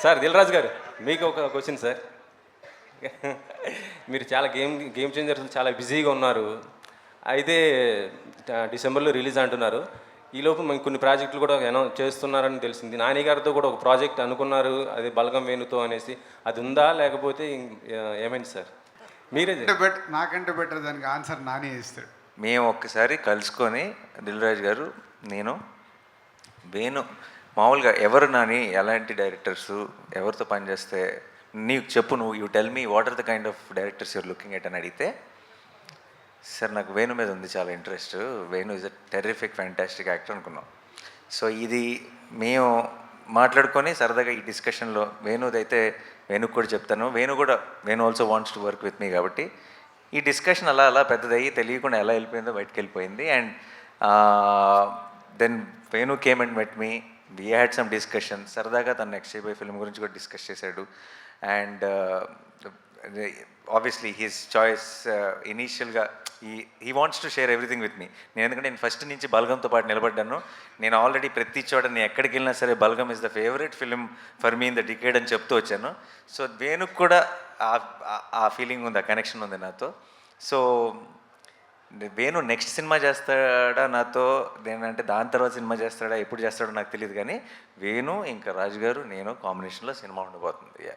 Sir Dil Raju గారు, మీకు ఒక క్వశ్చన్ సార్. మీరు చాలా గేమ్ చేంజర్స్ చాలా బిజీగా ఉన్నారు. అయితే డిసెంబర్లో రిలీజ్ అంటున్నారు. ఈలోపు మేము కొన్ని ప్రాజెక్టులు కూడా అనౌన్స్ చేస్తున్నారని తెలిసింది. నాని గారితో కూడా ఒక ప్రాజెక్ట్ అనుకున్నారు, అది బలగం వేణుతో అనేసి. అది ఉందా లేకపోతే ఏమైంది సార్? మీరే నాకంటే బెటర్ దానికి ఆన్సర్ నాని ఇస్తాడు. మేము ఒక్కసారి కలుసుకొని దిల్రాజు గారు, నేను, వేణు, మామూలుగా ఎవరు నాని, ఎలాంటి డైరెక్టర్సు, ఎవరితో పనిచేస్తే నీకు చెప్పు, నువ్వు you tell me what are the kind of directors you're looking at అని అడిగితే, సార్ నాకు వేణు మీద ఉంది చాలా interest, Venu is a terrific fantastic actor అనుకున్నాం. సో ఇది మేము మాట్లాడుకొని సరదాగా ఈ డిస్కషన్లో వేణుదైతే వేణుకు కూడా చెప్తాను, Venu also wants to work with me. కాబట్టి ఈ డిస్కషన్ అలా అలా పెద్దదయ్యి తెలియకుండా ఎలా వెళ్ళిపోయిందో బయటకు వెళ్ళిపోయింది. And then Venu came and met me, we had some discussion. సరదాగా తను నెక్స్ట్ చేయబోయే ఫిల్మ్ గురించి కూడా డిస్కస్ చేశాడు. అండ్ ఆబ్వియస్లీ హిస్ చాయిస్ ఇనీషియల్గా he wants to share everything with me. ఎందుకంటే నేను ఫస్ట్ నుంచి బల్గంతో పాటు నిలబడ్డాను. నేను ఆల్రెడీ ప్రతి చోట నేను ఎక్కడికి వెళ్ళినా సరే Balagam is the favourite film for me in the decade అని చెప్తూ వచ్చాను. సో వేణుకు కూడా ఆ ఫీలింగ్ ఉంది, ఆ కనెక్షన్ ఉంది నాతో. సో వేణు నెక్స్ట్ సినిమా చేస్తాడా నాతో, నేనంటే దాని తర్వాత సినిమా చేస్తాడా, ఎప్పుడు చేస్తాడో నాకు తెలియదు. కానీ వేణు ఇంకా రాజు గారు నేను కాంబినేషన్లో సినిమా ఉండబోతుంది.